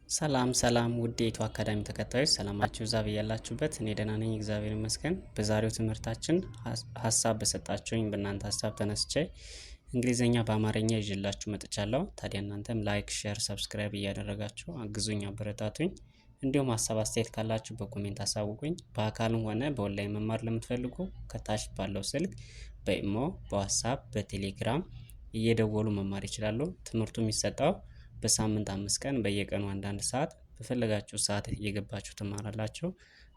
ሰላም ሰላም ውድ የኢትዮ አካዳሚ ተከታዮች ሰላማችሁ ይብዛ በያላችሁበት። እኔ ደህና ነኝ፣ እግዚአብሔር ይመስገን። በዛሬው ትምህርታችን ሀሳብ በሰጣችሁኝ በእናንተ ሀሳብ ተነስቼ እንግሊዘኛ በአማርኛ ይዤላችሁ መጥቻለሁ። ታዲያ እናንተም ላይክ፣ ሼር፣ ሰብስክራይብ እያደረጋችሁ አግዙኝ፣ አበረታቱኝ። እንዲሁም ሀሳብ አስተያየት ካላችሁ በኮሜንት አሳውቁኝ። በአካልም ሆነ በኦንላይን መማር ለምትፈልጉ ከታች ባለው ስልክ በኢሞ፣ በዋትሳፕ፣ በቴሌግራም እየደወሉ መማር ይችላሉ። ትምህርቱ የሚሰጠው በሳምንት 5 ቀን በየቀኑ አንዳንድ ሰዓት በፈለጋችሁ ሰዓት እየገባችሁ ትማራላችሁ።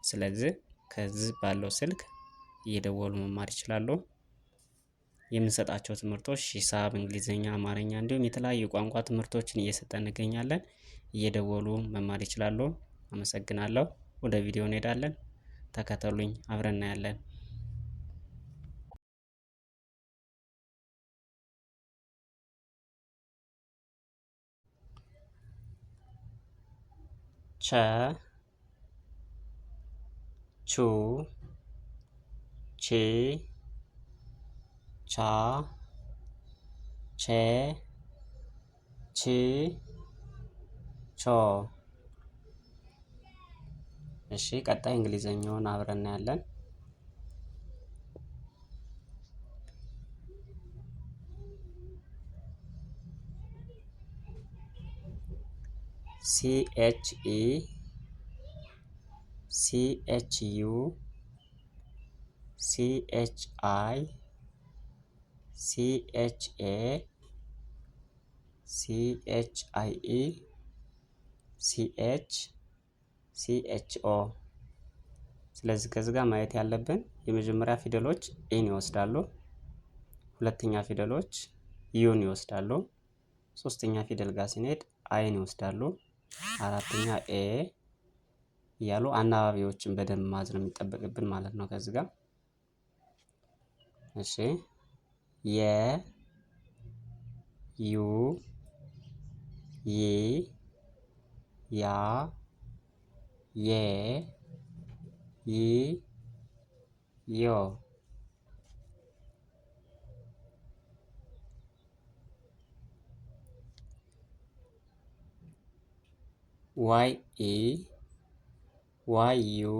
ስለዚህ ከዚህ ባለው ስልክ እየደወሉ መማር ይችላሉ። የምንሰጣቸው ትምህርቶች ሂሳብ፣ እንግሊዝኛ፣ አማርኛ እንዲሁም የተለያዩ ቋንቋ ትምህርቶችን እየሰጠን እንገኛለን። እየደወሉ መማር ይችላሉ። አመሰግናለሁ። ወደ ቪዲዮ እንሄዳለን። ተከተሉኝ፣ አብረን እናያለን። ቸ ቹ ቼ ቻ ቼ ቺ ቾ። እሺ፣ ቀጣይ እንግሊዘኛውን አብረን እናያለን። CHE CHU CHI CHA CHIE CH CHO። ስለዚህ ከዚህ ጋር ማየት ያለብን የመጀመሪያ ፊደሎች ኤን ይወስዳሉ፣ ሁለተኛ ፊደሎች ዩን ይወስዳሉ፣ ሶስተኛ ፊደል ጋር ሲንሄድ አይን ይወስዳሉ፣ አራተኛ ኤ እያሉ አናባቢዎችን በደንብ ማዝ ነው የሚጠበቅብን ማለት ነው። ከዚህ ጋር እሺ፣ የ ዩ ይ ያ የ ይ ዮ። ዋይ ኢ ዋይ ዩ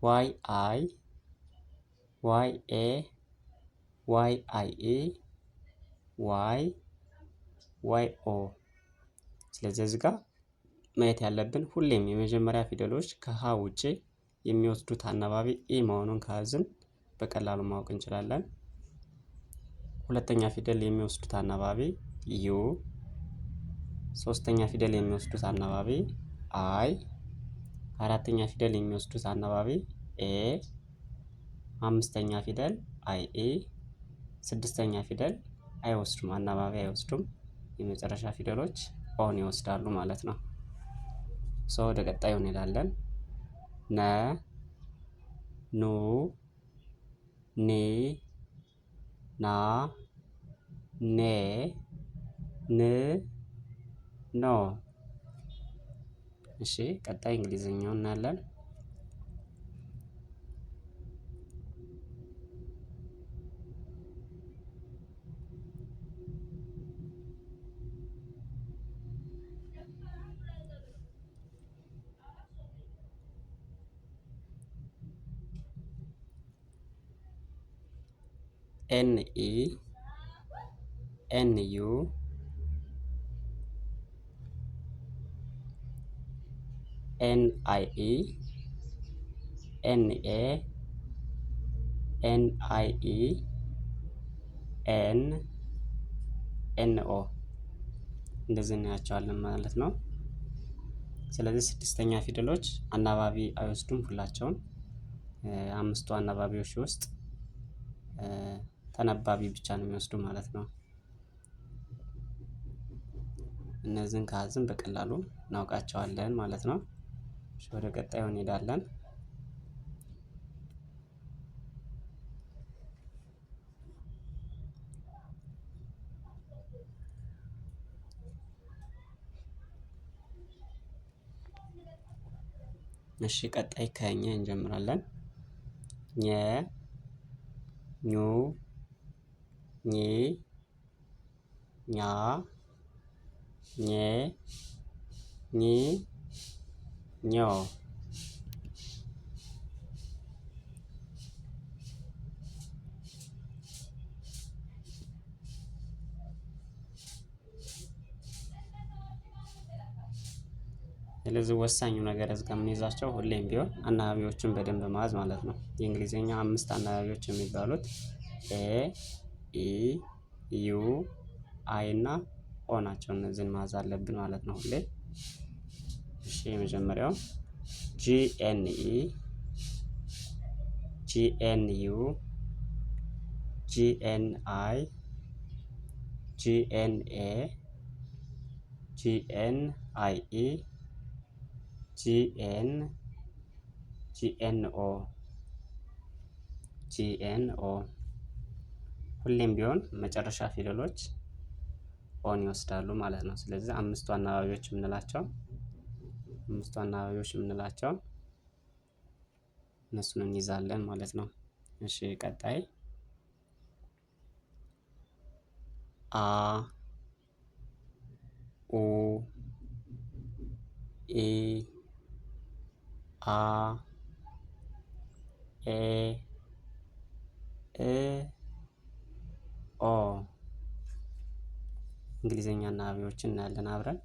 ዋይ አይ ዋይ ኤ ዋይ አይ ኢ ዋይ ዋይ ኦ። ስለዚህ እዚህ ጋር ማየት ያለብን ሁሌም የመጀመሪያ ፊደሎች ከሀ ውጪ የሚወስዱት አናባቢ ኢ መሆኑን ከያዝን በቀላሉ ማወቅ እንችላለን። ሁለተኛ ፊደል የሚወስዱት አናባቢ ዩ፣ ሶስተኛ ፊደል የሚወስዱት አናባቢ አይ፣ አራተኛ ፊደል የሚወስዱት አናባቢ ኤ፣ አምስተኛ ፊደል አይ ኤ፣ ስድስተኛ ፊደል አይወስዱም፣ አናባቢ አይወስዱም። የመጨረሻ ፊደሎች ኦን ይወስዳሉ ማለት ነው። ወደ ቀጣዩ እንሄዳለን። ነ ኑ ኒ ና ኔ ን ኖ። እሺ፣ ቀጣይ እንግሊዝኛውን እናያለን። ኤን ኢ ኤን ዩ ኤን አይ ኢ ኤን ኤ ኤን አይ ኢ ኤን ኤን ኦ። እንደዚህ እናያቸዋለን ማለት ነው። ስለዚህ ስድስተኛ ፊደሎች አናባቢ አይወስዱም ሁላቸውን። አምስቱ አናባቢዎች ውስጥ ተነባቢ ብቻ ነው የሚወስዱ ማለት ነው። እነዚህን ከያዝን በቀላሉ እናውቃቸዋለን ማለት ነው። ወደ ቀጣዩ እንሄዳለን። እሺ፣ ቀጣይ ከኛ እንጀምራለን። ኘ ኙ ኚ ኛ ኘ ኒ ኞ ስለዚህ ወሳኙ ነገር እዚህ ጋር የምንይዛቸው ሁሌም ቢሆን አናባቢዎችን በደንብ መያዝ ማለት ነው። የእንግሊዝኛ 5 አናባቢዎች የሚባሉት ኤ፣ ኢ፣ ዩ፣ አይ እና ኦ ናቸው። እነዚህን መያዝ አለብን ማለት ነው ሁሌ። እሺ የመጀመሪያው ጂኤንኢ፣ ጂኤንዩ፣ ጂኤንአይ፣ ጂኤንኤ፣ ጂኤንአይኢ፣ ጂኤንኦ፣ ጂኤንኦ። ሁሌም ቢሆን መጨረሻ ፊደሎች ኦን ይወስዳሉ ማለት ነው። ስለዚህ አምስቱ አናባቢዎች የምንላቸው እነሱን እንይዛለን ማለት ነው። እሺ ቀጣይ አ፣ ኡ፣ ኢ፣ አ፣ ኤ፣ እ፣ ኦ። እንግሊዝኛ አናባቢዎችን እናያለን አብረን።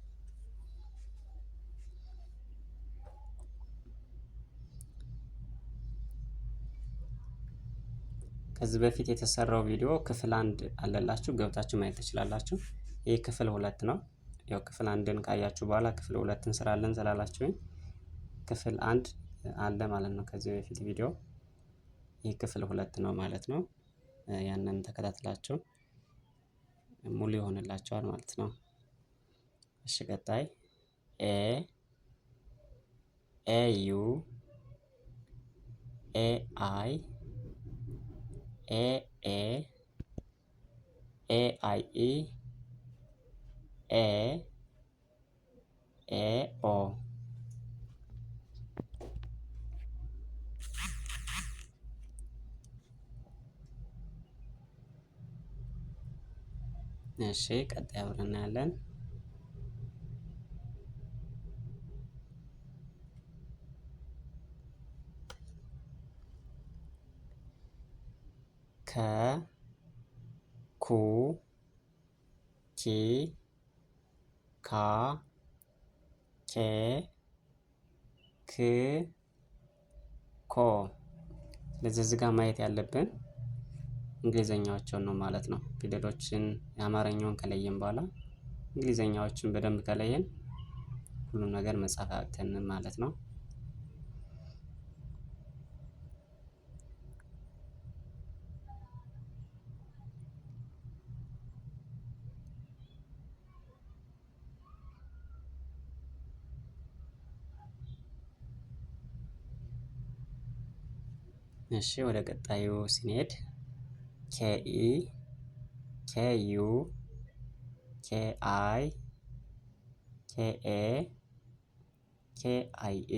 ከዚህ በፊት የተሰራው ቪዲዮ ክፍል 1 አለላችሁ፣ ገብታችሁ ማየት ትችላላችሁ። ይህ ክፍል 2 ነው። ያው ክፍል 1ን ካያችሁ በኋላ ክፍል 2ን እንሰራለን ስላላችሁኝ ክፍል 1 አለ ማለት ነው። ከዚህ በፊት ቪዲዮ ይህ ክፍል 2 ነው ማለት ነው። ያንን ተከታትላችሁ ሙሉ ይሆንላችኋል ማለት ነው። እሺ ቀጣይ ኤ፣ ኤዩ፣ ኤአይ፣ ኤኤ፣ ኤአይኢ፣ ኤኦ። እሺ ቀጣይ አብረን እናያለን። ከ፣ ኩ፣ ኪ፣ ካ፣ ኬ፣ ክ፣ ኮ። ስለዚህ እዚህ ጋር ማየት ያለብን እንግሊዘኛዎችን ነው ማለት ነው። ፊደሎችን የአማርኛውን ከለየን በኋላ እንግሊዘኛዎችን በደንብ ከለየን ሁሉም ነገር መጻፍ አቅተን ማለት ነው። እሺ ወደ ቀጣዩ ስንሄድ ኬኢ፣ ኬዩ፣ ኬአይ፣ ኬኤ፣ ኬአይኢ፣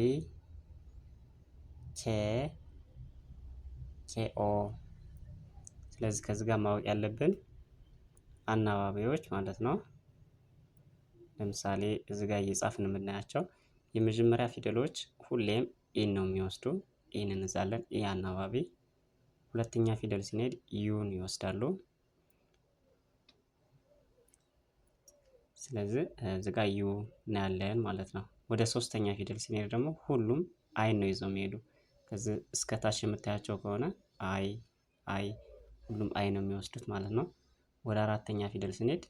ኬኦ። ስለዚህ ከዚህ ጋር ማወቅ ያለብን አናባቢዎች ማለት ነው። ለምሳሌ እዚህ ጋር እየጻፍን የምናያቸው የመጀመሪያ ፊደሎች ሁሌም ኢን ነው የሚወስዱ። ኢን እንዛለን። ኢ አናባቢ። ሁለተኛ ፊደል ስንሄድ ዩን ይወስዳሉ። ስለዚህ እዚህ ጋር ዩ እናያለን ማለት ነው። ወደ ሶስተኛ ፊደል ስንሄድ ደግሞ ሁሉም አይን ነው ይዘው የሚሄዱ። ከዚህ እስከ ታች የምታያቸው ከሆነ አይ ሁሉም አይ ነው የሚወስዱት ማለት ነው። ወደ አራተኛ ፊደል ስንሄድ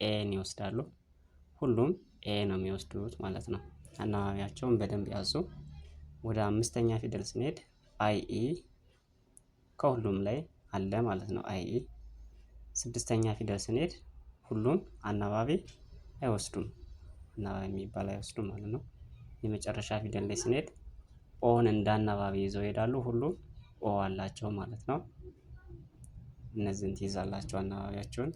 ኤን ይወስዳሉ። ሁሉም ኤ ነው የሚወስዱት ማለት ነው። አናባቢያቸውን በደንብ ያዙ። ወደ አምስተኛ ፊደል ስንሄድ አይኢ ከሁሉም ላይ አለ ማለት ነው። አይኢ። ስድስተኛ ፊደል ስንሄድ ሁሉም አናባቢ አይወስዱም፣ አናባቢ የሚባል አይወስዱም ማለት ነው። የመጨረሻ ፊደል ላይ ስንሄድ ኦን እንደ አናባቢ ይዘው ይሄዳሉ። ሁሉም ኦ አላቸው ማለት ነው። እነዚህን ትይዛላቸው አናባቢያቸውን።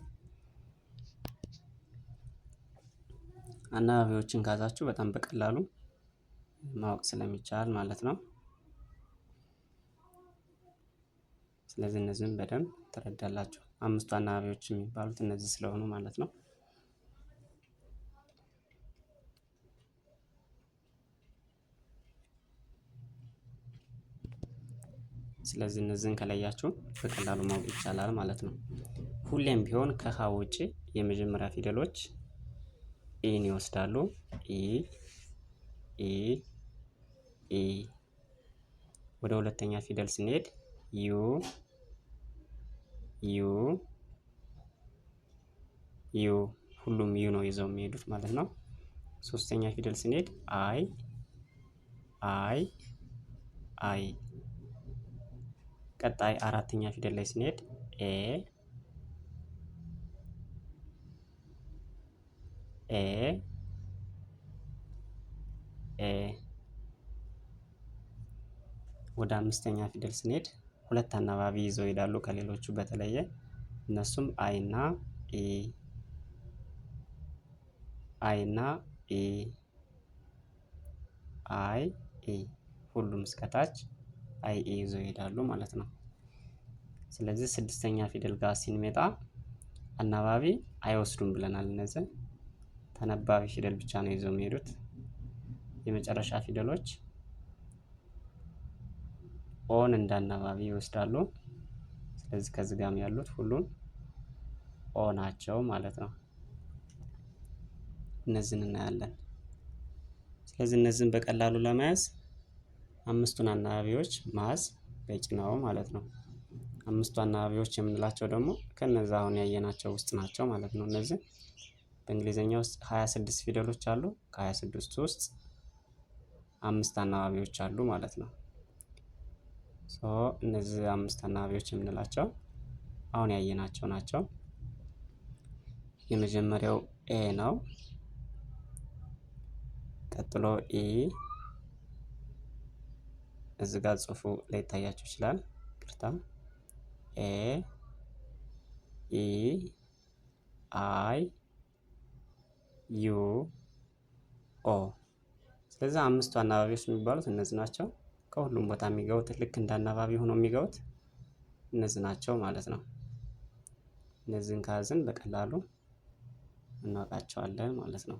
አናባቢዎችን ካዛችሁ በጣም በቀላሉ ማወቅ ስለሚቻል ማለት ነው። ስለዚህ እነዚህን በደንብ ትረዳላችሁ። አምስቱ አናባቢዎች የሚባሉት እነዚህ ስለሆኑ ማለት ነው። ስለዚህ እነዚህን ከለያችሁ በቀላሉ ማወቅ ይቻላል ማለት ነው። ሁሌም ቢሆን ከሀ ውጪ የመጀመሪያ ፊደሎች ኢን ይወስዳሉ። ኢ ኢ ኢ። ወደ ሁለተኛ ፊደል ስንሄድ ዩ ዩ ዩ። ሁሉም ዩ ነው ይዘው የሚሄዱት ማለት ነው። ሶስተኛ ፊደል ስንሄድ አይ አይ አይ። ቀጣይ አራተኛ ፊደል ላይ ስንሄድ ኤ ኤ ኤ። ወደ አምስተኛ ፊደል ስንሄድ ሁለት አናባቢ ይዘው ይሄዳሉ ከሌሎቹ በተለየ። እነሱም አይ እና ኢ አይ እና ኢ አይ ኢ። ሁሉም እስከታች አይ ኢ ይዘው ይሄዳሉ ማለት ነው። ስለዚህ ስድስተኛ ፊደል ጋር ሲንመጣ አናባቢ አይወስዱም ብለናል። እነዚህ ተነባቢ ፊደል ብቻ ነው ይዘው የሚሄዱት። የመጨረሻ ፊደሎች ኦን እንደ አናባቢ ይወስዳሉ። ስለዚህ ከዚህ ጋርም ያሉት ሁሉም ኦ ናቸው ማለት ነው። እነዚህን እናያለን። ስለዚህ እነዚህን በቀላሉ ለመያዝ አምስቱን አናባቢዎች መያዝ በቂ ነው ማለት ነው። አምስቱ አናባቢዎች የምንላቸው ደግሞ ከነዛ አሁን ያየናቸው ውስጥ ናቸው ማለት ነው። እነዚህ በእንግሊዘኛ ውስጥ 26 ፊደሎች አሉ። ከ26 ውስጥ አምስት አናባቢዎች አሉ ማለት ነው። እነዚህ አምስት አናባቢዎች የምንላቸው አሁን ያየናቸው ናቸው። የመጀመሪያው ኤ ነው። ቀጥሎ ኢ። እዚህ ጋር ጽሑፉ ላይ ይታያችሁ ይችላል። ቅርታ ኤ ኢ አይ ዩ ኦ። ስለዚህ አምስቱ አናባቢዎች የሚባሉት እነዚህ ናቸው። ከሁሉም ቦታ የሚገቡት ልክ እንደ አናባቢ ሆኖ የሚገቡት እነዚህ ናቸው ማለት ነው። እነዚህን ከያዝን በቀላሉ እናውቃቸዋለን ማለት ነው።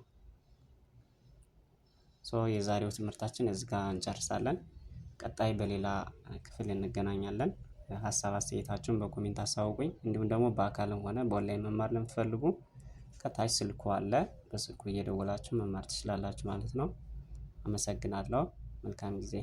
የዛሬው ትምህርታችን እዚህ ጋር እንጨርሳለን። ቀጣይ በሌላ ክፍል እንገናኛለን። ሀሳብ አስተያየታችሁን በኮሜንት አሳውቁኝ። እንዲሁም ደግሞ በአካልም ሆነ በኦንላይን መማር ለምትፈልጉ ከታች ስልኩ አለ። በስልኩ እየደወላችሁ መማር ትችላላችሁ ማለት ነው። አመሰግናለሁ። መልካም ጊዜ